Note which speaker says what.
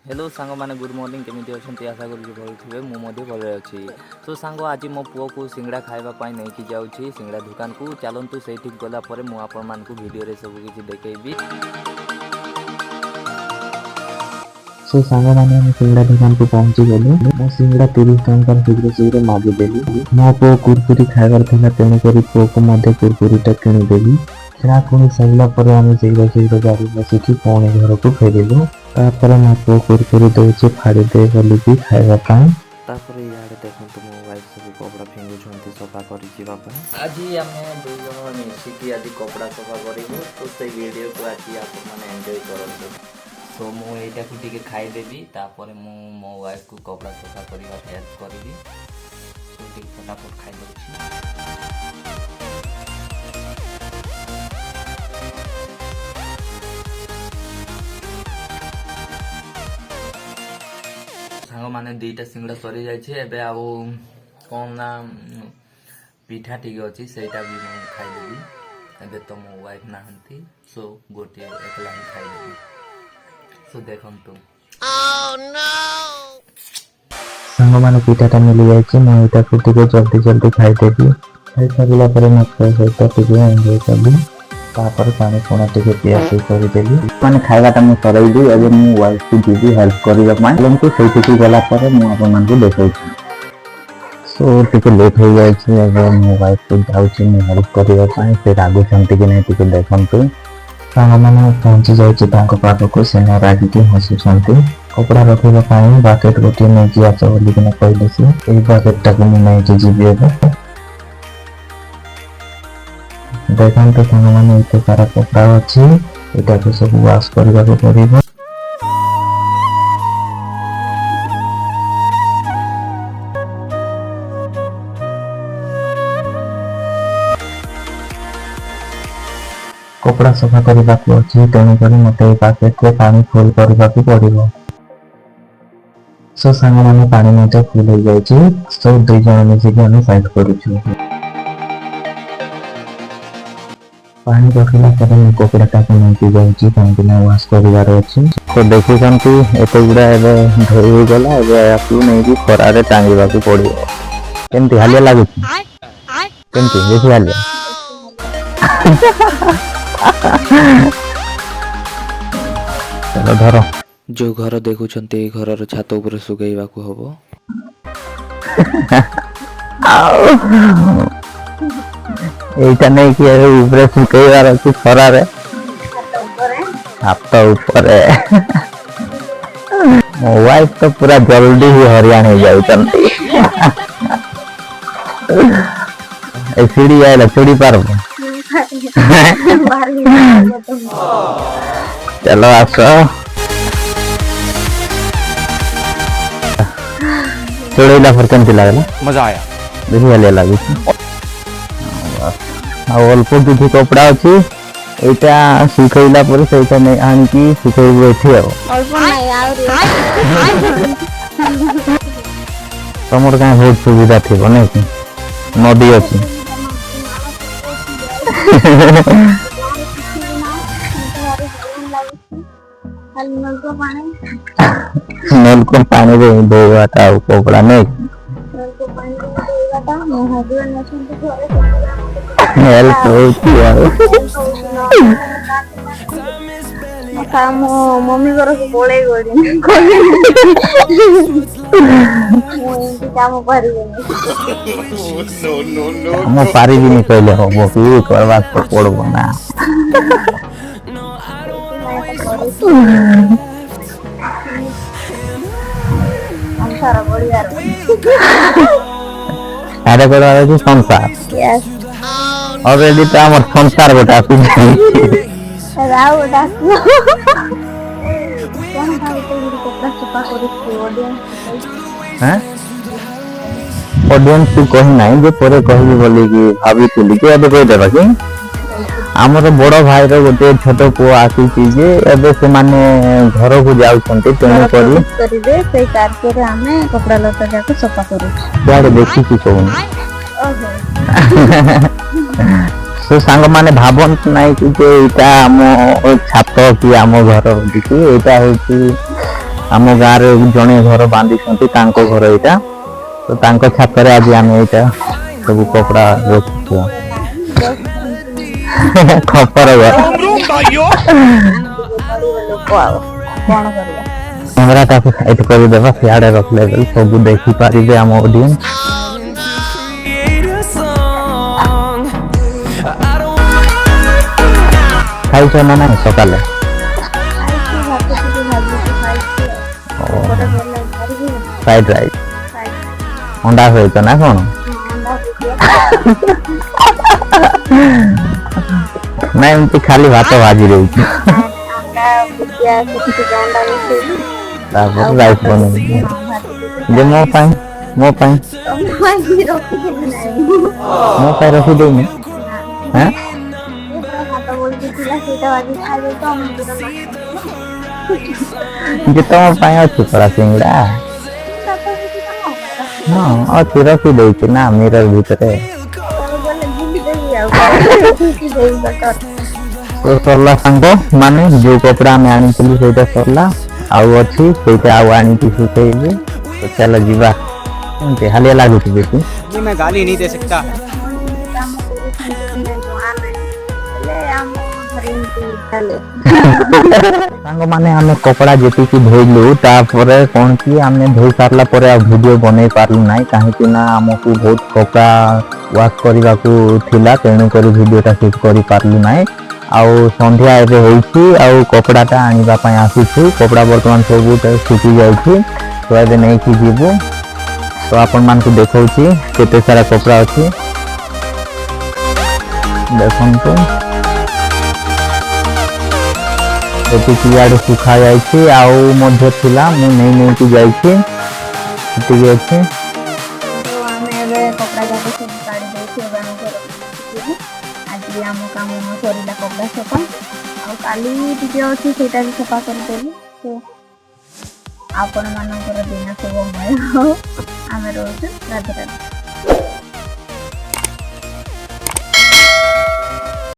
Speaker 1: Hello सांग मैंने good morning केमी अच्छा आशा करी भल थे मुझे भल अच्छी तो सांग आज मो पुओ को सिंगड़ा खावाई नहीं कि जाऊँगी सिंगड़ा दुकान को चलतु से गलापर मुझे भिडियो सब किसी देखी
Speaker 2: सो सांग मैंने सिंगड़ा दुकान को पहुंची गलु मो सिंगड़ा 30 टंका शीघ्र शीघ्र मागिदेली मो पो कुरकुरी खाइबार थिला तेणुक पो को कुरकुरीटा किणीदेली खेला पुणी सरला पर आम शीघ्र शीघ्र गाड़ी बसिकी पुणी घर को फेरिलु तापर मो पो कुरकुरी दौचे फाड़ी दे बोलिकी खाइबा
Speaker 1: इे देखो मो वाइफ सब कपड़ा फिंगुंट सफा कर आज आम दुई जन मिसिकी आज कपड़ा सफा करूँ तो से वीडियो को आज आप एंजॉय करूँ सो मुझा टे खाईदेवी तापर मो वाइफ को कपड़ा सफा करने हेल्प करी सो फटाफट खाई सांग मैंने दुईटा सिंगड़ा सरी जाए आउ कौन ना पिठा टी अच्छी से भी खाईदेवी एबे तो मो वाइफ नहांती सो गोटे एकला ही खाईदेवी सो देखंतु
Speaker 2: सांग माने पिठाटा मिली जाए मुझे टिके जल्दी जल्दी खाईदेवी खाई सारा पर मो सहित टिके एंजॉय कली तापर पानी पुणा टिके पियासी करदेली माने खाइबाटा मु सरैली एबे मु वाइफ को दीदी हेल्प करिबा माने को सेठी गला पर मु आपन मान को देखाउछि सो टिके लेट हो जाय छै एबे मु वाइफ को जाउछि मु हेल्प करिबा पाए से रागु छंती कि नै टिके देखंतु सांग माने पहुंची जाय छै तांको पाख को सेना रागी के हसु छंती कपड़ा रखिबा पाए बाकेट गोटे नै कि आछ बोली कि कहले से ए बाकेटटा को मु नै कि जीबे देखते तो सांग मैंने एत सारा कपड़ा अच्छी यहाँ को सब वाश करने को पड़ो कपड़ा सफा करने को अच्छी तेणुक मत पैकेट को पानी फुल करने को पड़ो सो सांग मैंने पानी मत फुल हो जाए सो दुई जन मिसिक आम साइड करूँ पानी रखला पर मु कपड़ाटा को नहीं जाऊँगी कहीं वाश कर तो देखुं एत गुड़ा धोई हो गला आपको नहीं खरारे टांगा पड़ो केमती हालिया लगुच केमती बेसी हालिया चलो धर
Speaker 1: जो घर देखुं घर छात उपर सुगैवा को हम
Speaker 2: এইটা নেই কি উপরে শুকাইবার আছে খরারে হাত উপরে ମୋ ୱାଇଫ ତ ପୁରା ଜଲ୍ଦି ହି ହରିୟାଣ ହେଇଯାଉଛନ୍ତି ଏ ସିଡି ଆଇଲା ଚଢି ପାରବ चलो आस चढ़ेला पर केमती लागला
Speaker 1: मजा आया
Speaker 2: बेसी हालिया लाଗୁଛି अल्प किसी कपड़ा अच्छी यहाँ सुखला आनिकी सुखेबू ये तुम कहीं बहुत सुविधा थी नहीं कि नदी अच्छी नलको पानी धोवाटा कपड़ा नहीं हेल्प होती
Speaker 3: मो मम्मी घर को पड़े गड़ी काम
Speaker 2: पारिबिनी कहले हम कि करवा तो पड़बो ना
Speaker 3: सारा बढ़िया
Speaker 2: अरे करवा संसार
Speaker 3: यस
Speaker 2: ऑलरेडी तो हमर संसार गोटा पी
Speaker 3: राव डाक कोन भाई तो कपड़ा सफा करे ऑडियंस
Speaker 2: हैं ऑडियंस को कहि नाही जे परे कहबी बोली कि भाभी तुली के एबे कहि देबा कि हमर बड़ भाई रो गोटे छोट पो आसी छी जे एबे से माने घर को जाउ छंते तेने करी
Speaker 3: दे से कार्य रे हमें कपड़ा लता जाके सफा करू
Speaker 2: यार देखि कि कोन
Speaker 3: ओहो
Speaker 2: सो सांग माने भाबंत नाही कि एटा हम छात कि हम घर कि एटा होची आम गाँव रे जड़े घर बांधी घर यहाँ तो छाତରେ आज आम यहाँ सब कपड़ा रखु खपर कैमेरा टाक साइड करदेवा सियाड़े रखले सब देखिपारे आम ऑडियंस खाई ना ना सकाले फ्राइड राइस अंडा सहित ना कौन ना एमती खाली भात भाजी रही राइस बन मो रखी देनी हाँ जे तुम अच्छी पड़ा सिंगड़ा हाँ अच्छी रखी दे ना मिरर भीतर तो सरला सांग माने जो कपड़ा आम आनी सरला आउ अच्छी आउ आनी सुखेबे तो चलो जीवा हालिया लगुच बेटी
Speaker 4: मैं गाली नहीं दे सकता
Speaker 2: सांग माने आमे कपड़ा जेती धोइलु तापरे कोन की आमे धोई सारला परे आ वीडियो बनै पारलु नाही काहे ना हमकु बहुत कपड़ा वाश करबा को थिला तेनु करी वीडियोटा शूट करि पारलु नाही आउ संध्या एबे होईची आउ कपड़ाटा आनिबा पय आसीछु कपड़ा वर्तमान सब सुखी जाईची तो एबे नै की जीवो तो आपन मान को देखौची केते सारा कपड़ा अछि देखंतु ये सुखा जाइए आउ मध्य थिला मु नहीं नहीं की जाइए ठीक अच्छे
Speaker 3: तो आमे कपड़ा जाके सब काढ़ी देछि एबे हम घर आज आम काम सरीला कपड़ा सफा आ काली टिके अछि सेटा भी सफा कर देली तो आपण मानकर दिन शुभमय आमे रोज राधे राधे।